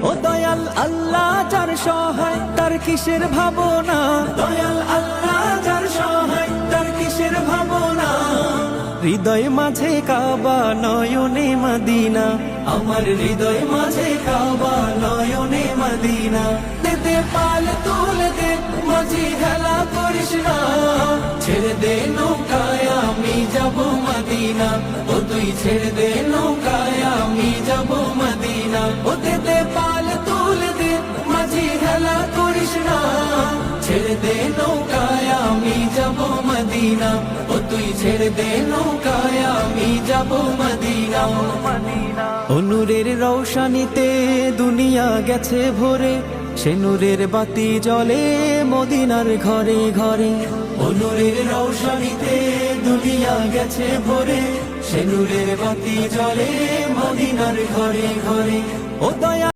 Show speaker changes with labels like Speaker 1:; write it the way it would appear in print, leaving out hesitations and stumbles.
Speaker 1: ও দয়াল আল্লাহ যার সহায় তার কিসের ভাবনা, দয়াল আল্লাহ যার সহায় তার কিসের ভাবনা। হৃদয় মাঝে কাবা নয়নে মদিনা, আমার হৃদয় মাঝে কাবা নয়নে মদিনা। দে পাল তুলে দে মাঝি হেলা করিস না, ছেড়ে দে নৌকায় আমি যাব মদিনা। ও তুই ছেড়ে দে নৌকায় আমি যাব মদিনা। ও দে পাল তুলে দে মাঝি হেলা করিস না, ছেড়ে দে নৌকায় আমি যাব মদিনা। ও তুই ছেড়ে দে নৌকায় আমি যাব মদিনা। ও নূরের রৌশনীতে দুনিয়া গেছে ভরে, সে নূরের বাতি জ্বলে মদিনার ঘরে ঘরে। ও নূরের রৌশনীতে দুনিয়া গেছে ভরে, সে নূরের বাতি জ্বলে মদিনার ঘরে ঘরে। ও দয়া